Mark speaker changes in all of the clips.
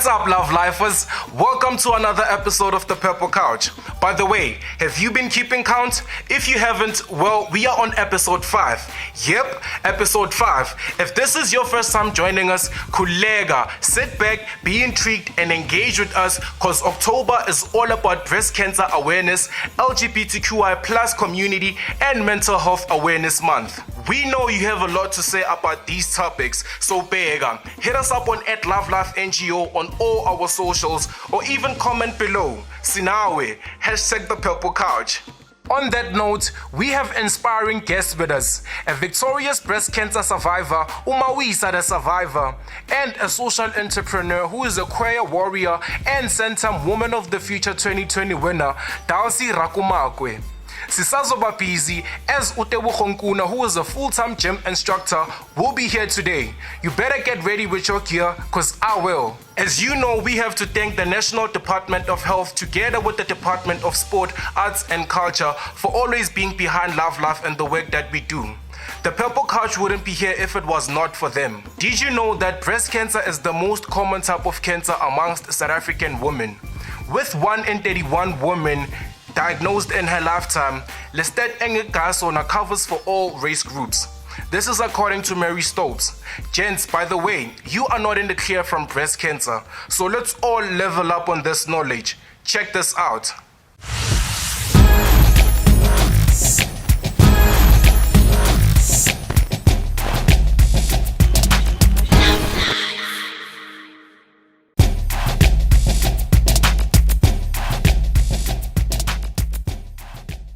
Speaker 1: What's up, love lifers? Welcome to another episode of The Purple Couch. By the way, have you been keeping count? If you haven't, well, we are on episode 5. Yep, episode 5. If this is your first time joining us, kulega, sit back, be intrigued, and engage with us, because October is all about breast cancer awareness, LGBTQI plus community, and mental health awareness month. We know you have a lot to say about these topics, so bega, hit us up on @LoveLifeNGO on all our socials, or even comment below. Sinawe, #The Purple Couch. On that note, we have inspiring guests with us, a victorious breast cancer survivor, Mawisa The Survivor, and a social entrepreneur who is a queer warrior and Centum Woman of the Future 2020 winner, Dulcy Rakumakoe. Sisazoba busy as Tebogo Nkuna, who is a full-time gym instructor, will be here today. You better get ready with your gear, cause I will. As you know, we have to thank the National Department of Health together with the Department of Sport, Arts and Culture for always being behind Love Life and the work that we do. The Purple Couch wouldn't be here if it was not for them. Did you know that breast cancer is the most common type of cancer amongst South African women? With 1 in 31 women diagnosed in her lifetime, listed Engegasona covers for all race groups. This is according to Mary Stopes. Gents, by the way, you are not in the clear from breast cancer, so let's all level up on this knowledge. Check this out.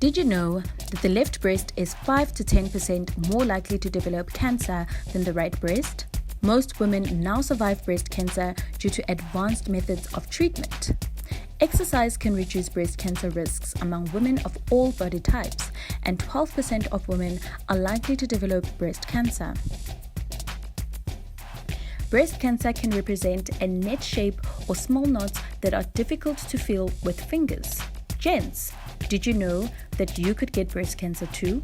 Speaker 2: Did you know that the left breast is 5 to 10% more likely to develop cancer than the right breast? Most women now survive breast cancer due to advanced methods of treatment. Exercise can reduce breast cancer risks among women of all body types, and 12% of women are likely to develop breast cancer. Breast cancer can represent a net shape or small knots that are difficult to feel with fingers. Gents, did you know that you could get breast cancer too?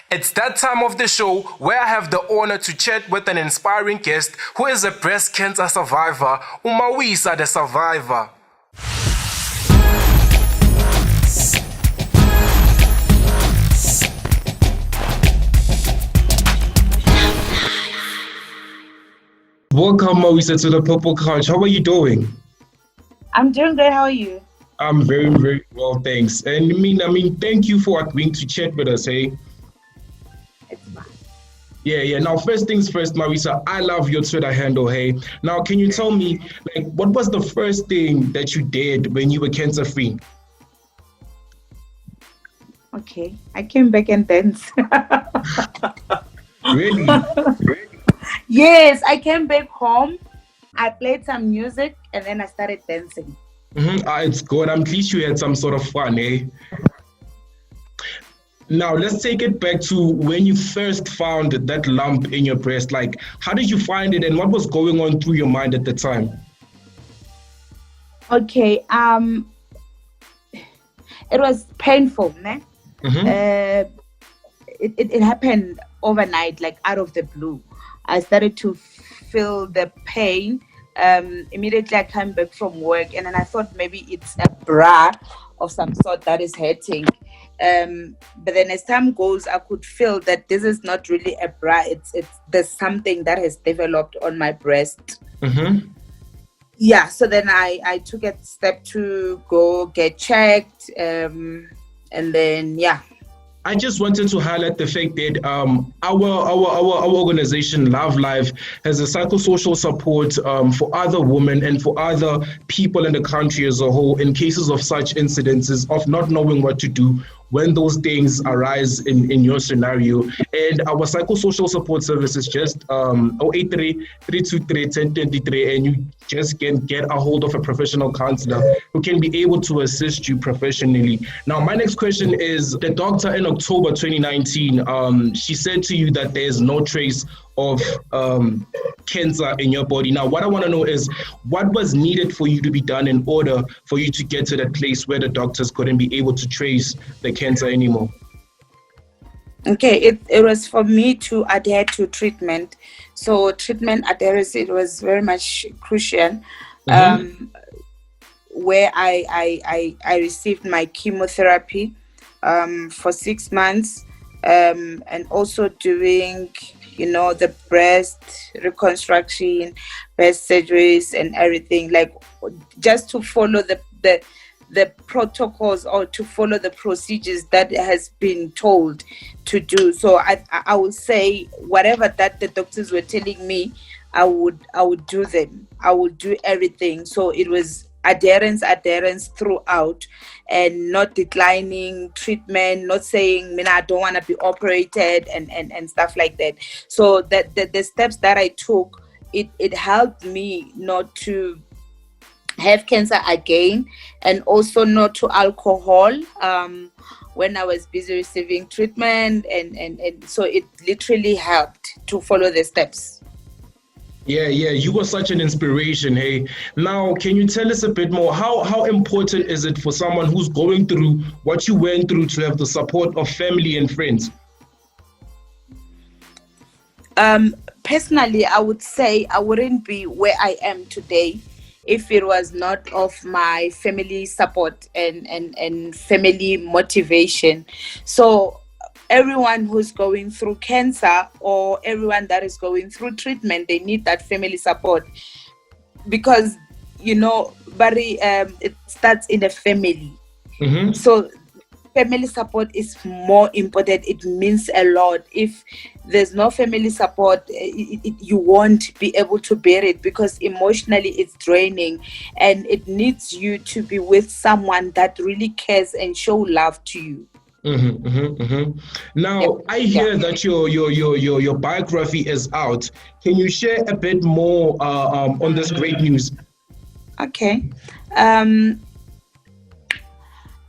Speaker 1: It's that time of the show where I have the honor to chat with an inspiring guest who is a breast cancer survivor, Mawisa The Survivor. Welcome, Mawisa, to the Purple Couch. How are you doing?
Speaker 3: I'm doing good. How are you?
Speaker 1: I'm very, very well, thanks. And I mean, thank you for agreeing to chat with us, hey?
Speaker 3: It's fine.
Speaker 1: Yeah. Now, first things first, Mawisa, I love your Twitter handle, hey? Now, can you tell me, what was the first thing that you did when you were cancer-free?
Speaker 3: Okay. I came back and danced.
Speaker 1: Really?
Speaker 3: Yes, I came back home. I played some music and then I started dancing.
Speaker 1: It's good. I'm pleased you had some sort of fun, eh? Now, let's take it back to when you first found that lump in your breast. How did you find it and what was going on through your mind at the time?
Speaker 3: Okay. It was painful, ne? It happened overnight, out of the blue. I started to feel the pain. Immediately I came back from work and then I thought maybe it's a bra of some sort that is hurting. But then as time goes, I could feel that this is not really a bra. There's something that has developed on my breast. Yeah, so then I took a step to go get checked. And then,
Speaker 1: I just wanted to highlight the fact that our organization Love Life has a psychosocial support for other women and for other people in the country as a whole in cases of such incidences of not knowing what to do when those things arise in your scenario. And our psychosocial support service is just 083-323-1023, and you just can get a hold of a professional counselor who can be able to assist you professionally. Now, my next question is, the doctor in October 2019, she said to you that there's no trace of cancer in your body. Now, what I want to know is, what was needed for you to be done in order for you to get to that place where the doctors couldn't be able to trace the cancer anymore?
Speaker 3: Okay, it was for me to adhere to treatment. So treatment adherence, it was very much crucial. Where I received my chemotherapy for 6 months, and also doing, the breast reconstruction, breast surgeries and everything, like just to follow the protocols or to follow the procedures that has been told to do. So I would say whatever that the doctors were telling me, I would do them. I would do everything. So it was adherence throughout, and not declining treatment, not saying, I don't want to be operated and stuff like that. So that the steps that I took, it helped me not to have cancer again, and also not to alcohol when I was busy receiving treatment, and so it literally helped to follow the steps.
Speaker 1: Yeah, you were such an inspiration. Hey, now can you tell us a bit more? How important is it for someone who's going through what you went through to have the support of family and friends?
Speaker 3: Personally, I would say I wouldn't be where I am today if it was not of my family support and family motivation. So everyone who's going through cancer, or everyone that is going through treatment, they need that family support, because Barry, it starts in the family. So family support is more important. It means a lot. If there's no family support, you won't be able to bear it, because emotionally it's draining, and it needs you to be with someone that really cares and show love to you.
Speaker 1: Now, I hear that your biography is out. Can you share a bit more on this great news?
Speaker 3: Okay.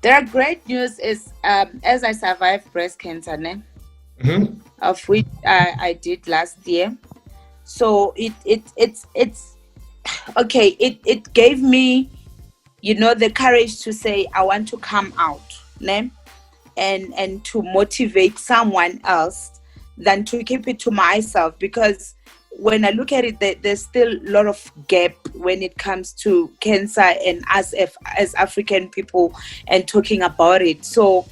Speaker 3: There are great news is, as I survived breast cancer, of which I did last year. So it's okay. It gave me, the courage to say I want to come out, and to motivate someone else than to keep it to myself, because when I look at it, there's still a lot of gap when it comes to cancer and us as African people and talking about it. So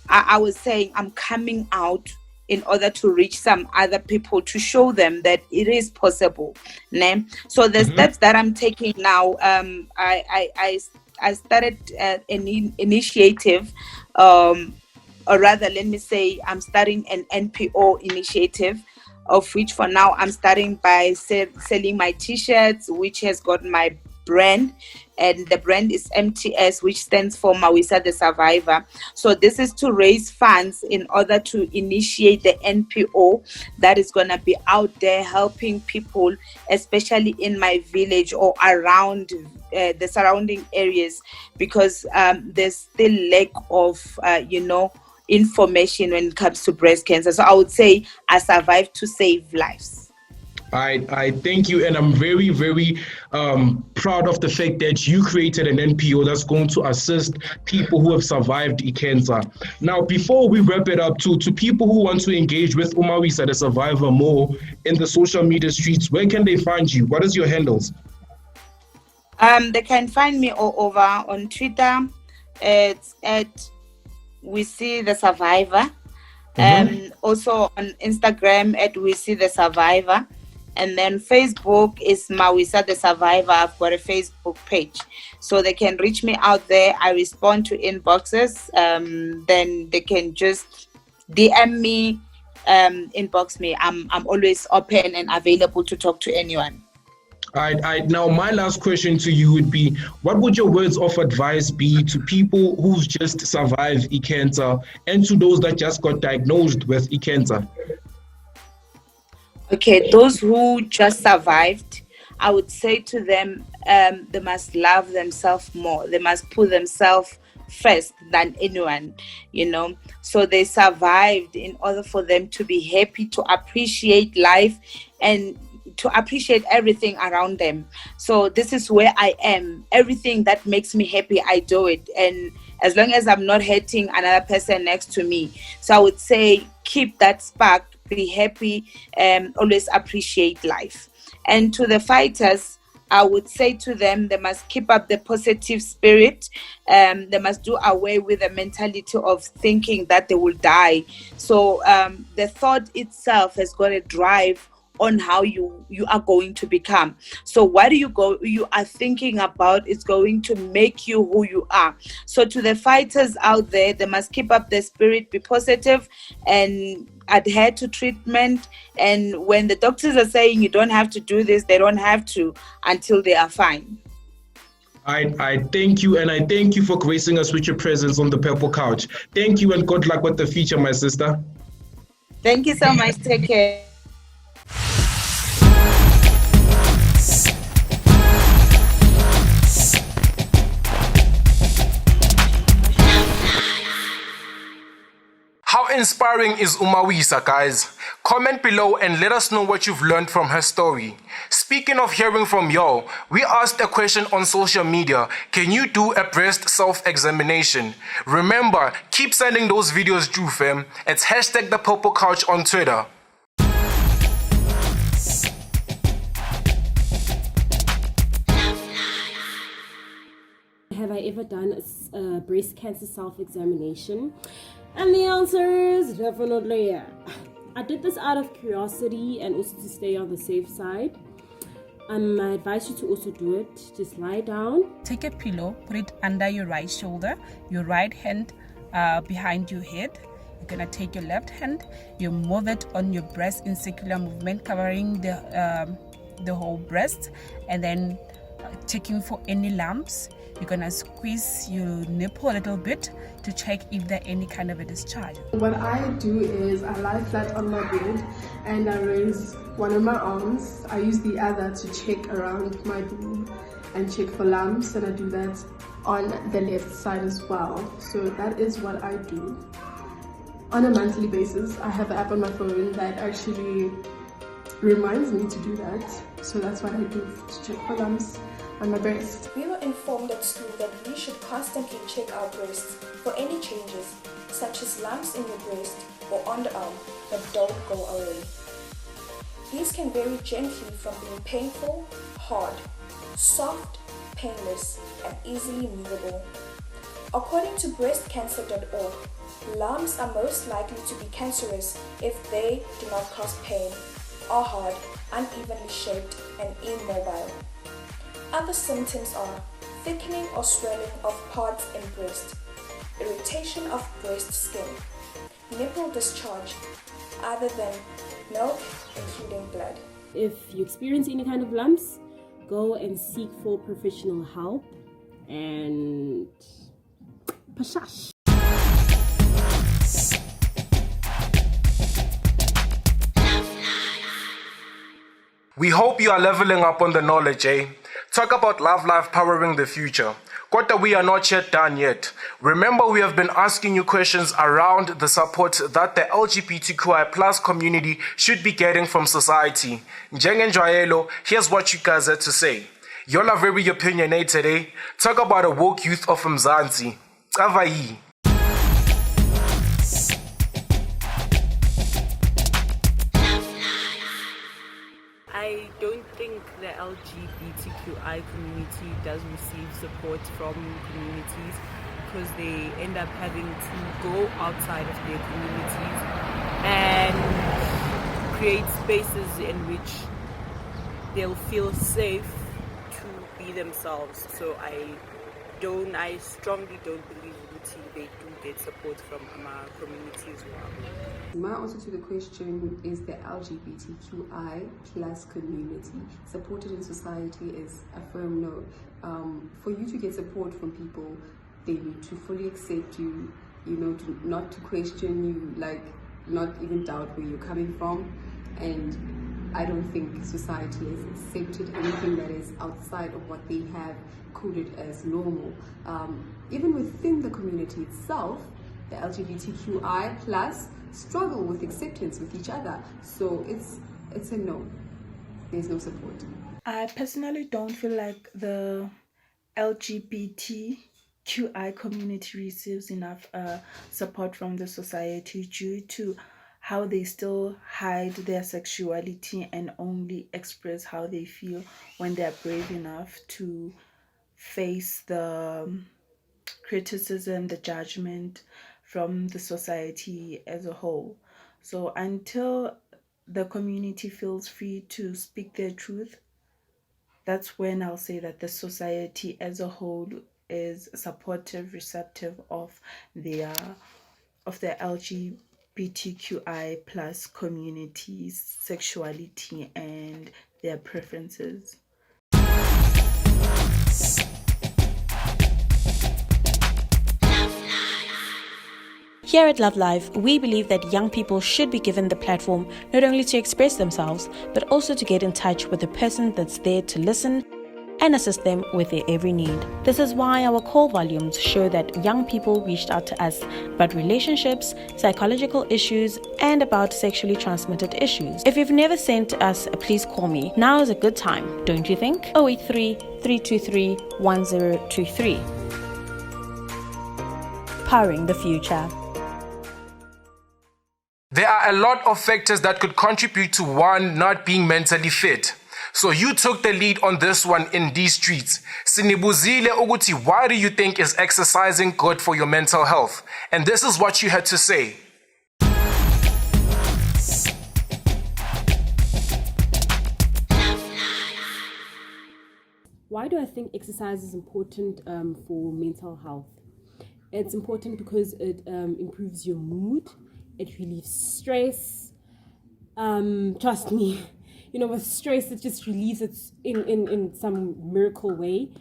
Speaker 3: I was saying I'm coming out in order to reach some other people, to show them that it is possible. So the steps that I'm taking now, I started an initiative, or rather, let me say, I'm starting an NPO initiative, of which for now I'm starting by selling my t-shirts, which has got my brand, and the brand is MTS, which stands for Mawisa The Survivor. So this is to raise funds in order to initiate the NPO that is going to be out there helping people, especially in my village or around the surrounding areas, because there's still lack of information when it comes to breast cancer. So I would say I survived to save lives.
Speaker 1: I thank you, and I'm very, very proud of the fact that you created an NPO that's going to assist people who have survived cancer. Now, before we wrap it up, to people who want to engage with Mawisa The Survivor more in the social media streets, where can they find you? What is your handles?
Speaker 3: They can find me all over on Twitter. It's at We See The Survivor. Also on Instagram at We See The Survivor. And then Facebook is Mawisa The Survivor. I've got a Facebook page. So they can reach me out there. I respond to inboxes. Then they can just DM me, inbox me. I'm always open and available to talk to anyone.
Speaker 1: Now, my last question to you would be, what would your words of advice be to people who've just survived cancer and to those that just got diagnosed with cancer?
Speaker 3: Okay, those who just survived, I would say to them, they must love themselves more. They must put themselves first than anyone, So they survived in order for them to be happy, to appreciate life and to appreciate everything around them. So this is where I am. Everything that makes me happy, I do it. And as long as I'm not hurting another person next to me. So I would say keep that spark, be happy, always appreciate life. And to the fighters, I would say to them, they must keep up the positive spirit. They must do away with the mentality of thinking that they will die. So the thought itself has got a drive on how you are going to become. So what you are thinking about is going to make you who you are. So to the fighters out there, they must keep up the spirit, be positive, and adhere to treatment. And when the doctors are saying you don't have to do this, they don't have to until they are fine.
Speaker 1: I thank you, and I thank you for gracing us with your presence on the Purple Couch. Thank you, and good luck with the future, my sister.
Speaker 3: Thank you so much. Take care.
Speaker 1: How inspiring is Mawisa, guys? Comment below and let us know what you've learned from her story. Speaking of hearing from y'all, we asked a question on social media. Can you do a breast self-examination? Remember, keep sending those videos through, fam. It's hashtag the Purple Couch on Twitter.
Speaker 4: Have I ever done a breast cancer self-examination? And the answer is definitely yeah. I did this out of curiosity and also to stay on the safe side. I advise you to also do it. Just lie down.
Speaker 5: Take a pillow, put it under your right shoulder, your right hand behind your head. You're gonna take your left hand, you move it on your breast in circular movement, covering the whole breast, and then checking for any lumps. You're gonna squeeze your nipple a little bit to check if there any kind of a discharge.
Speaker 6: What I do is I lie flat on my bed and I raise one of my arms. I use the other to check around my boob and check for lumps, and I do that on the left side as well. So that is what I do. On a monthly basis, I have an app on my phone that actually reminds me to do that. So that's what I do to check for lumps on my breast.
Speaker 7: We were informed at school that we should constantly check our breasts for any changes, such as lumps in your breast or underarm that don't go away. These can vary gently from being painful, hard, soft, painless, and easily movable. According to breastcancer.org, lumps are most likely to be cancerous if they do not cause pain, are hard, unevenly shaped, and immobile. Other symptoms are thickening or swelling of parts in breast, irritation of breast skin, nipple discharge, other than milk, including blood.
Speaker 4: If you experience any kind of lumps, go and seek for professional help and pashash.
Speaker 1: We hope you are leveling up on the knowledge, eh? Talk about love life powering the future. Kota, we are not yet done yet. Remember, we have been asking you questions around the support that the LGBTQI plus community should be getting from society. Njengenjwayelo, here's what you guys had to say. Y'all are very opinionated, eh? Talk about a woke youth of Mzansi. Tsavayi.
Speaker 8: I don't think the LGBTQI community does receive support from communities because they end up having to go outside of their communities and create spaces in which they'll feel safe to be themselves. So I strongly don't believe in community, they do get support from our community as well.
Speaker 9: My answer to the question is the LGBTQI plus community. Supported in society is a firm no. For you to get support from people, they need to fully accept you, not to question you, like not even doubt where you're coming from. And I don't think society has accepted anything that is outside of what they have coded as normal. Even within the community itself, the LGBTQI plus struggle with acceptance with each other. So it's a no. There's no support.
Speaker 10: I personally don't feel like the LGBTQI community receives enough support from the society due to how they still hide their sexuality and only express how they feel when they're brave enough to face the criticism, the judgment from the society as a whole. So until the community feels free to speak their truth, that's when I'll say that the society as a whole is supportive, receptive of the LGBTQI plus community's sexuality and their preferences.
Speaker 11: Here at Love Live, we believe that young people should be given the platform not only to express themselves, but also to get in touch with the person that's there to listen and assist them with their every need. This is why our call volumes show that young people reached out to us about relationships, psychological issues, and about sexually transmitted issues. If you've never sent us a Please Call Me, now is a good time, don't you think? 083-323-1023. Powering the future.
Speaker 1: There are a lot of factors that could contribute to one not being mentally fit. So you took the lead on this one in these streets. Sinibuzile Uguti, why do you think is exercising good for your mental health? And this is what you had to say.
Speaker 4: Why do I think exercise is important for mental health? It's important because it improves your mood. It relieves stress. Trust me, with stress, it just relieves it in some miracle way.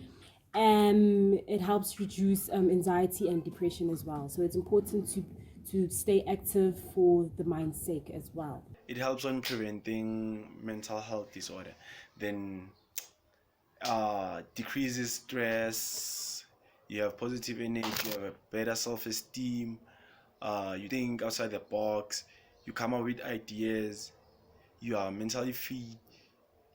Speaker 4: It helps reduce anxiety and depression as well. So it's important to stay active for the mind's sake as well.
Speaker 12: It helps on preventing mental health disorder. Then decreases stress. You have positive energy. You have a better self-esteem. You think outside the box, you come up with ideas, you are mentally fit.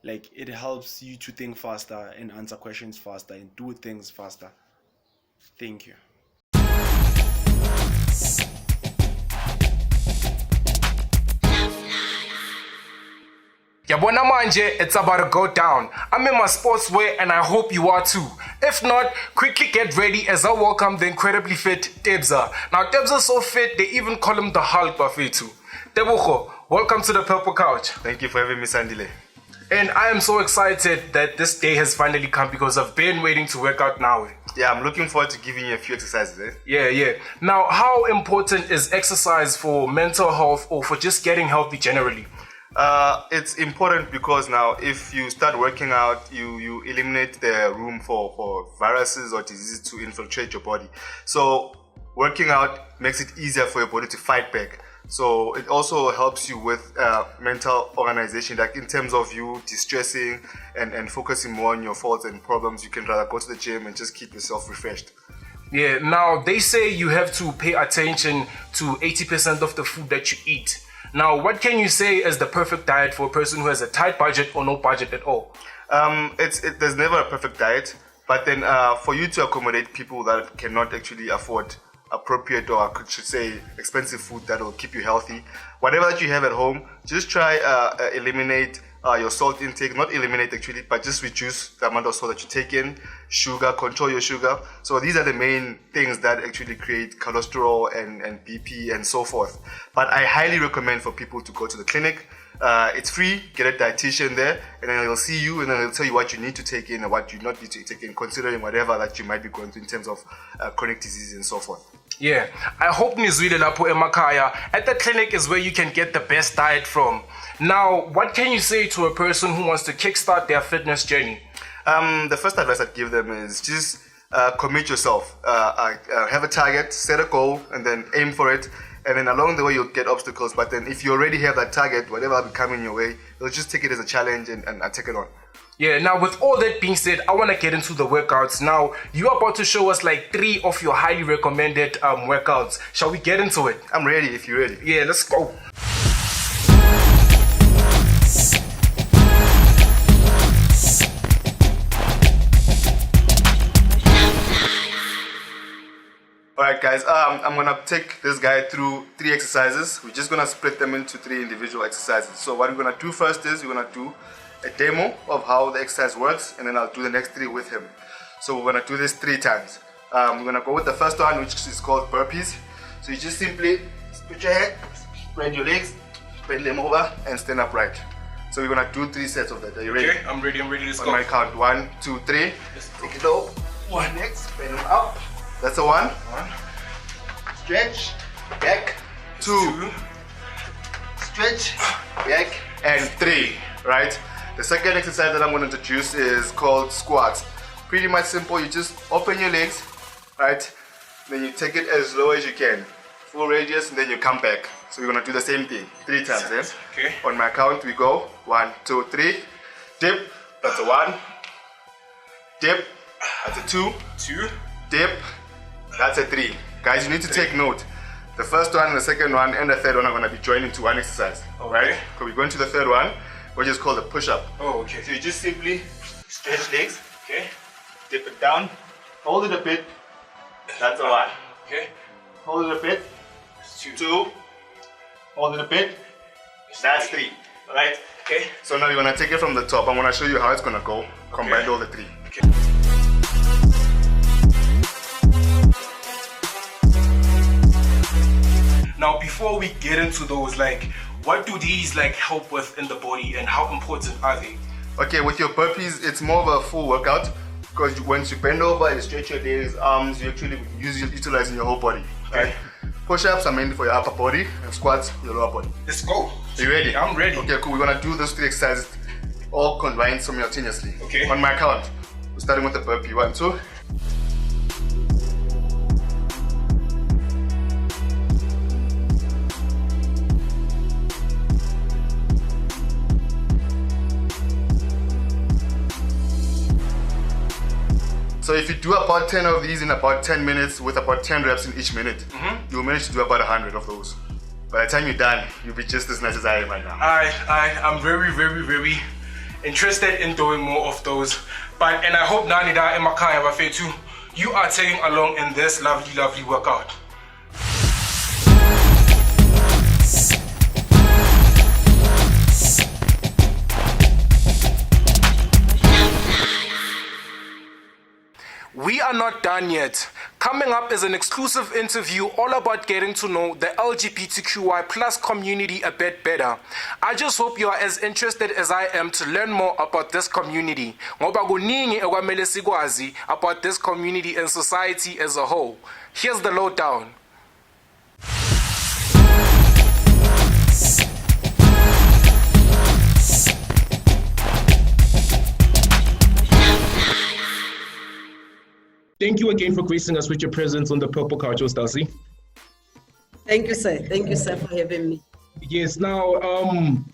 Speaker 12: Like, it helps you to think faster and answer questions faster and do things faster. Thank you.
Speaker 1: Yabona manje, it's about to go down. I'm in my sportswear and I hope you are too. If not, quickly get ready as I welcome the incredibly fit Tebza. Now Tebza's so fit, they even call him the Hulk Bafetu. Tebogo, welcome to the Purple Couch.
Speaker 13: Thank you for having me, Sandile.
Speaker 1: And I am so excited that this day has finally come because I've been waiting to work out now.
Speaker 13: Yeah, I'm looking forward to giving you a few exercises.
Speaker 1: Yeah. Now, how important is exercise for mental health or for just getting healthy generally?
Speaker 13: It's important because now if you start working out, you eliminate the room for viruses or diseases to infiltrate your body. So working out makes it easier for your body to fight back. So it also helps you with mental organization, like in terms of you distressing and focusing more on your faults and problems. You can rather go to the gym and just keep yourself refreshed.
Speaker 1: Yeah, now they say you have to pay attention to 80% of the food that you eat. Now, what can you say is the perfect diet for a person who has a tight budget or no budget at all?
Speaker 13: There's never a perfect diet, but then for you to accommodate people that cannot actually afford appropriate, or I should say expensive food that will keep you healthy, whatever that you have at home, just try eliminate your salt intake. Not eliminate actually, but just reduce the amount of salt that you take in. Sugar, control your sugar. So these are the main things that actually create cholesterol and BP and so forth. But I highly recommend for people to go to the clinic. It's free. Get a dietitian there, and then they'll see you, and then they'll tell you what you need to take in and what you not need to take in, considering whatever that you might be going through in terms of chronic disease and so forth.
Speaker 1: Yeah, I hope nizwile lapho emakhaya. At the clinic is where you can get the best diet from. Now, what can you say to a person who wants to kickstart their fitness journey?
Speaker 13: The first advice I'd give them is just commit yourself. Have a target, set a goal, and then aim for it. And then along the way, you'll get obstacles. But then if you already have that target, whatever will be coming your way, you'll just take it as a challenge and take it on.
Speaker 1: Yeah, now with all that being said, I want to get into the workouts. Now, you're about to show us like 3 of your highly recommended workouts. Shall we get into it?
Speaker 13: I'm ready if you're ready.
Speaker 1: Yeah, let's go.
Speaker 13: Alright guys, I'm gonna take this guy through 3 exercises. We're just gonna split them into 3 individual exercises. So what we're gonna do first is we're gonna do a demo of how the exercise works, and then I'll do the next 3 with him. So we're gonna do this 3 times. We're gonna go with the first one, which is called burpees. So you just simply put your head, spread your legs, bend them over, and stand upright. So we're gonna do 3 sets of that. Are you ready?
Speaker 1: Okay, I'm ready. Let's go.
Speaker 13: On my count, 1, 2, 3. Take it low. 1 next, bend them up. That's a 1. Stretch, back, 2. Stretch, back, and 3. Right? The second exercise that I'm going to introduce is called squats. Pretty much simple. You just open your legs, right? Then you take it as low as you can, full radius, and then you come back. So we're going to do the same thing 3 times. Then.
Speaker 1: Okay.
Speaker 13: On my count, we go 1, 2, 3. Dip. That's a 1. Dip. That's a 2. Dip. That's a 3. Guys, you need to take note. The first one, the second one, and the third one are going to be joined into one exercise. Right? So we're going to the third one, which is called a push-up.
Speaker 1: Oh, okay.
Speaker 13: So you just simply stretch legs. Okay. Dip it down. Hold it a bit. That's a 1.
Speaker 1: Okay.
Speaker 13: Hold it a bit. 2. Hold it a bit. That's 3. Alright?
Speaker 1: Okay.
Speaker 13: So now you're going to take it from the top. I'm going to show you how it's going to go. Combine all the 3.
Speaker 1: Okay. Now, before we get into those, like, what do these like help with in the body, and how important are they?
Speaker 13: Okay, with your burpees, it's more of a full workout, because once you bend over and stretch your legs, arms, you're actually utilizing your whole body. Right? Push-ups are mainly for your upper body, and squats your lower body.
Speaker 1: Let's go.
Speaker 13: Are you ready?
Speaker 1: I'm ready.
Speaker 13: Okay, cool. We're gonna do those 3 exercises all combined simultaneously.
Speaker 1: Okay.
Speaker 13: On my count, we're starting with the burpee. 1, 2. So if you do about 10 of these in about 10 minutes with about 10 reps in each minute, you'll manage to do about 100 of those. By the time you're done, you'll be just as nice as I am right now.
Speaker 1: I'm very interested in doing more of those. And I hope Nani da Emakaya Bafetu, you are taking along in this lovely workout. We are not done yet. Coming up is an exclusive interview all about getting to know the LGBTQI plus community a bit better. I just hope you are as interested as I am to learn more about this community. Ngoba kuningi ekwamele sikwazi about this community and society as a whole. Here's the lowdown. Thank you again for gracing us with your presence on the Purple Couch, Dulcy.
Speaker 14: Thank you, sir. Thank you, sir, for having me.
Speaker 1: Yes, now,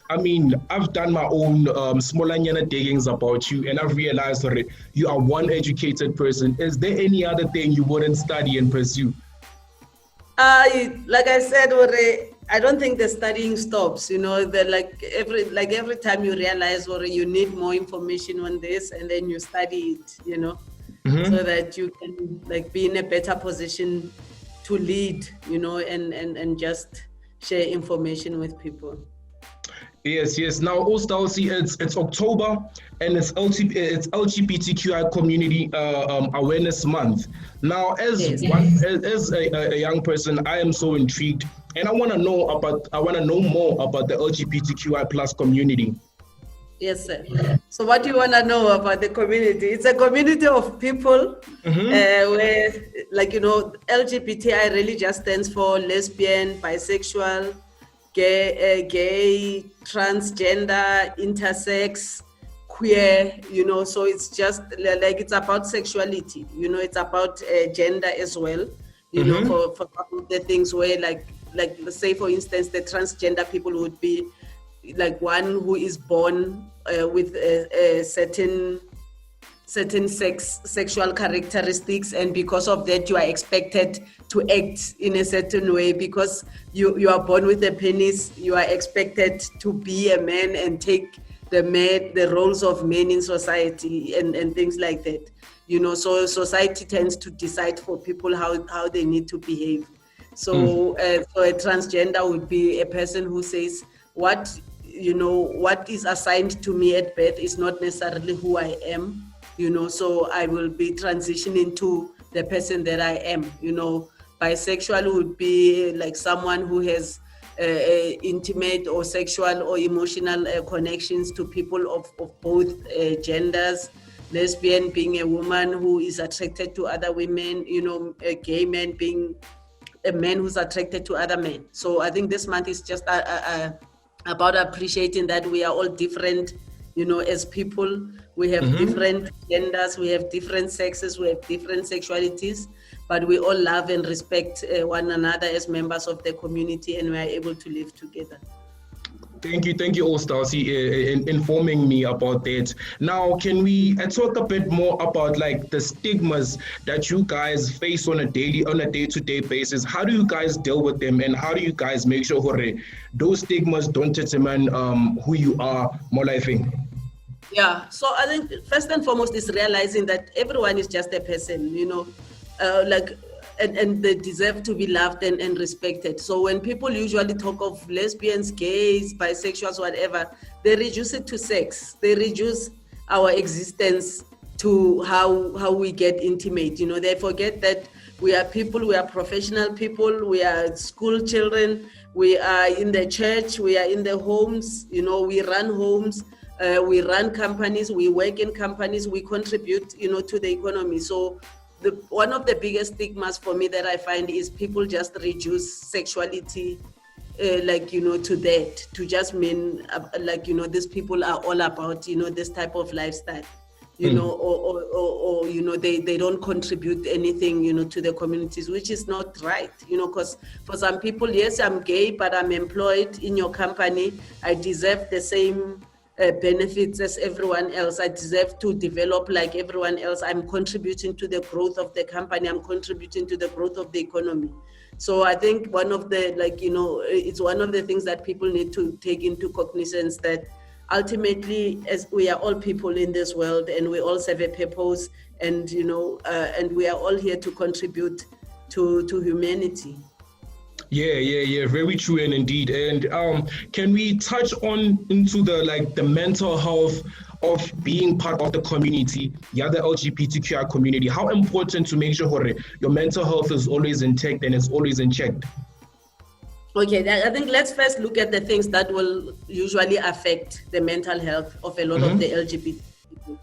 Speaker 1: I've done my own smallanyana diggings about you, and I've realized that you are one educated person. Is there any other thing you wouldn't study and pursue?
Speaker 14: Like I said, I don't think the studying stops. You know, every time you realize or you need more information on this, and then you study it. You know. So that you can be in a better position to lead, you know, and just share information with people.
Speaker 1: Yes. Now, Dulcy, it's October and it's LGBTQI Community Awareness Month. Now, as a young person, I am so intrigued, and I want to know more about the LGBTQI plus community.
Speaker 14: Yes, sir. So what do you want to know about the community? It's a community of people where, like, LGBTI really just stands for lesbian, bisexual, gay, transgender, intersex, queer, so it's just like it's about sexuality, it's about gender as well, for some of the things where like let's say, for instance, the transgender people would be like one who is born with a certain sexual characteristics, and because of that you are expected to act in a certain way. Because you are born with a penis, you are expected to be a man and take the roles of men in society and things like that. So society tends to decide for people how they need to behave. So so a transgender would be a person who says what is assigned to me at birth is not necessarily who I am. So I will be transitioning to the person that I am. Bisexual would be like someone who has intimate or sexual or emotional connections to people of both genders. Lesbian being a woman who is attracted to other women, a gay man being a man who's attracted to other men. So I think this month is just about appreciating that we are all different, as people. We have different genders, we have different sexes, we have different sexualities, but we all love and respect one another as members of the community, and we are able to live together.
Speaker 1: Thank you, all Dulcy, informing me about that. Now, can we talk a bit more about like the stigmas that you guys face on a day-to-day basis? How do you guys deal with them, and how do you guys make sure those stigmas don't determine who you are more likely?
Speaker 14: Yeah, so I think first and foremost is realizing that everyone is just a person, and they deserve to be loved and respected. So when people usually talk of lesbians, gays, bisexuals, whatever, they reduce it to sex. They reduce our existence to how we get intimate. They forget that we are people, we are professional people, we are school children, we are in the church, we are in the homes, we run homes. We run companies, we work in companies, we contribute, to the economy. So one of the biggest stigmas for me that I find is people just reduce sexuality, to that, to just mean, these people are all about, this type of lifestyle, or they don't contribute anything, to the communities, which is not right, because for some people, yes, I'm gay, but I'm employed in your company. I deserve the same benefits as everyone else. I deserve to develop like everyone else. I'm contributing to the growth of the company. I'm contributing to the growth of the economy. So I think one of the, it's one of the things that people need to take into cognizance, that ultimately, as we are all people in this world and we all serve a purpose, and, and we are all here to contribute to humanity.
Speaker 1: Yeah, very true and indeed. And can we touch into the mental health of being part of the community, the LGBTQI community? How important to make sure your mental health is always intact and is always in check?
Speaker 14: Okay, I think let's first look at the things that will usually affect the mental health of a lot of the LGBT people.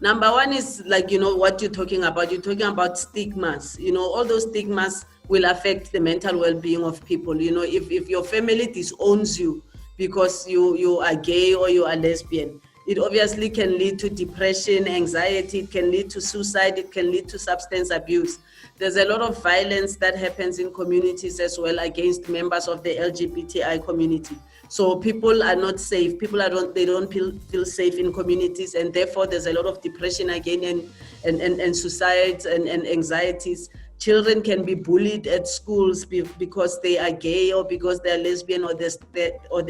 Speaker 14: Number one is what you're talking about. You're talking about stigmas. All those stigmas will affect the mental well-being of people. If your family disowns you because you are gay or you are lesbian, it obviously can lead to depression, anxiety, it can lead to suicide, it can lead to substance abuse. There's a lot of violence that happens in communities as well against members of the LGBTI community. So people are not safe. People they don't feel safe in communities, and therefore there's a lot of depression again and suicides and anxieties. Children can be bullied at schools because they are gay or because they are lesbian or they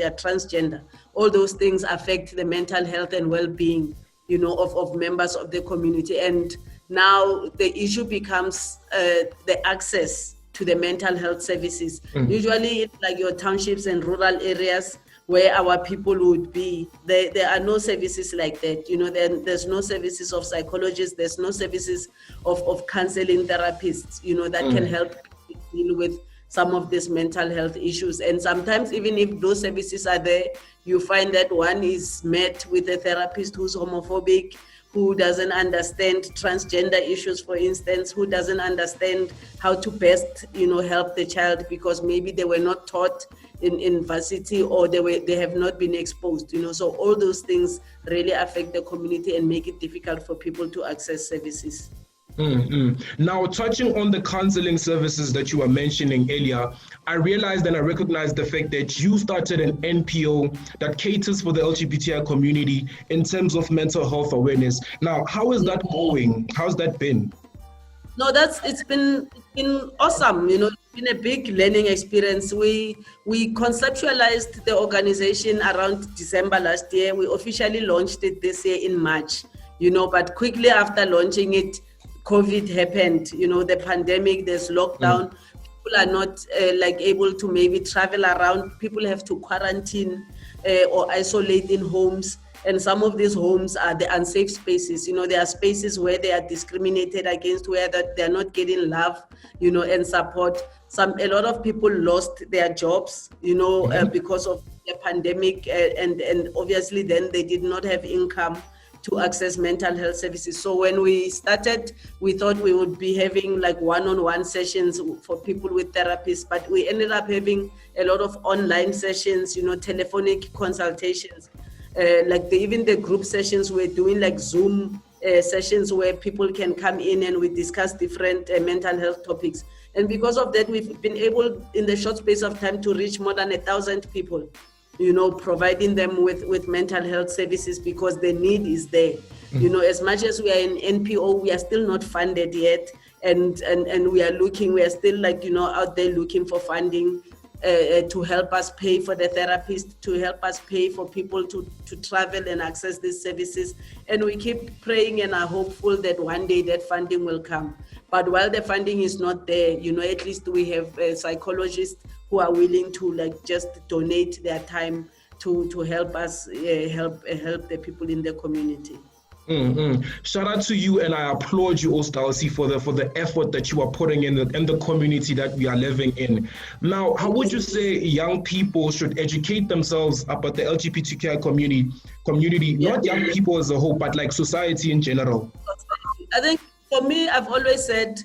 Speaker 14: are transgender. All those things affect the mental health and well-being, of members of the community. And now the issue becomes the access to the mental health services. Usually it's like your townships and rural areas where our people would be. There are no services like that. There's no services of psychologists, there's no services of counseling therapists, that can help deal with some of these mental health issues. And sometimes even if those services are there, you find that one is met with a therapist who's homophobic, who doesn't understand transgender issues, for instance, who doesn't understand how to best, help the child, because maybe they were not taught in varsity, or they have not been exposed, So all those things really affect the community and make it difficult for people to access services.
Speaker 1: Now, touching on the counseling services that you were mentioning earlier, I realized and I recognized the fact that you started an NPO that caters for the LGBTI community in terms of mental health awareness. Now, how is that going? How's that been?
Speaker 14: No, it's been awesome. It's been a big learning experience. We conceptualized the organization around December last year. We officially launched it this year in March. But quickly after launching it, COVID happened. The pandemic. There's lockdown. People are not able to maybe travel around. People have to quarantine or isolate in homes. And some of these homes are the unsafe spaces. There are spaces where they are discriminated against, where they're not getting love, and support. A lot of people lost their jobs, because of the pandemic, and obviously then they did not have income to access mental health services. So when we started, we thought we would be having one-on-one sessions for people with therapists, but we ended up having a lot of online sessions, telephonic consultations. Even the group sessions, we're doing Zoom sessions where people can come in and we discuss different mental health topics. And because of that, we've been able in the short space of time to reach more than 1,000 people, providing them with mental health services, because the need is there. As much as we are in NPO, we are still not funded yet. And we are still out there looking for funding to help us pay for the therapist, to help us pay for people to travel and access these services. And we keep praying and are hopeful that one day that funding will come. But while the funding is not there, at least we have psychologists who are willing to just donate their time to help us help the people in the community.
Speaker 1: Shout out to you, and I applaud you, Dulcy, for the effort that you are putting in the community that we are living in. Now, how would you say young people should educate themselves about the LGBTQI community? Not young people as a whole, but society in general.
Speaker 14: I think for me, I've always said,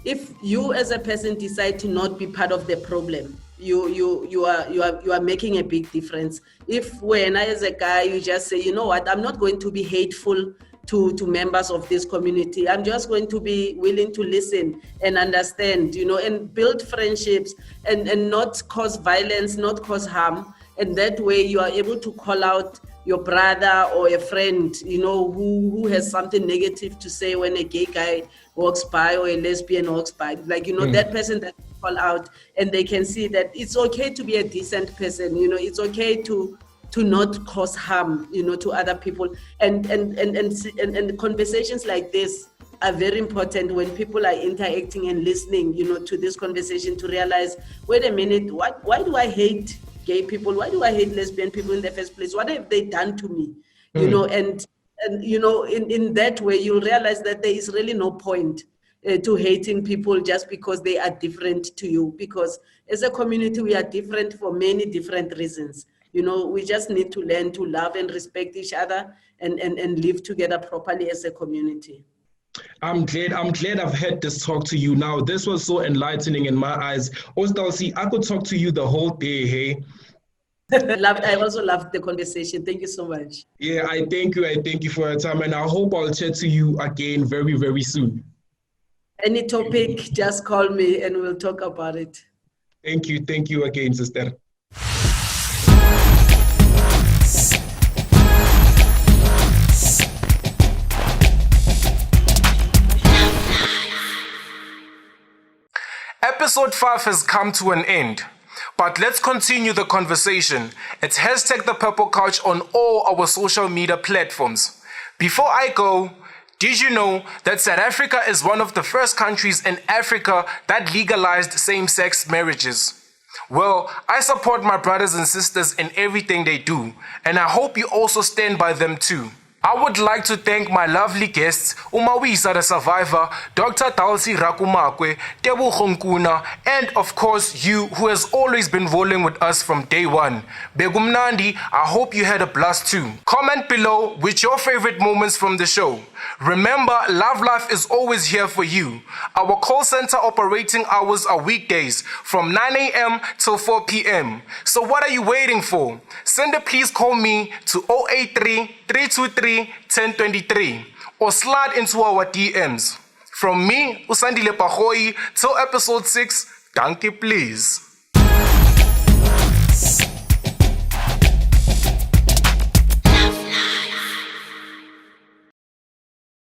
Speaker 14: if you as a person decide to not be part of the problem, you are making a big difference. If when I as a guy, you just say, what, I'm not going to be hateful to members of this community. I'm just going to be willing to listen and understand, and build friendships and not cause violence, not cause harm. And that way you are able to call out your brother or a friend, who has something negative to say when a gay guy walks by or a lesbian walks by. That person that call out, and they can see that it's okay to be a decent person. It's okay to not cause harm, to other people. And conversations like this are very important when people are interacting and listening, to this conversation, to realize, wait a minute, why do I hate gay people? Why do I hate lesbian people in the first place? What have they done to me? In that way, you'll realize that there is really no point to hating people just because they are different to you. Because as a community, we are different for many different reasons. We just need to learn to love and respect each other and live together properly as a community.
Speaker 1: I'm glad I've had this talk to you now. This was so enlightening in my eyes. Dulcy, I could talk to you the whole day, hey?
Speaker 14: I also loved the conversation. Thank you so much.
Speaker 1: Yeah, I thank you for your time, and I hope I'll chat to you again very, very soon.
Speaker 14: Any topic, just call me and we'll talk about it.
Speaker 1: Thank you again, sister. Episode 5 has come to an end, but let's continue the conversation. It's hashtag the Purple Couch on all our social media platforms. Before I go, did you know that South Africa is one of the first countries in Africa that legalized same-sex marriages? Well, I support my brothers and sisters in everything they do, and I hope you also stand by them too. I would like to thank my lovely guests, Mawisa The Survivor, Dr. Dulcy Rakumakoe, Tebogo Nkuna, and of course you, who has always been rolling with us from day one. Begumnandi, I hope you had a blast too. Comment below with your favorite moments from the show. Remember, Love Life is always here for you. Our call center operating hours are weekdays from 9 a.m. till 4 p.m. So what are you waiting for? Send a please call me to 083 323 1023 or slide into our DMs. From me, Usandile Pahoi, till episode 6, dankie please.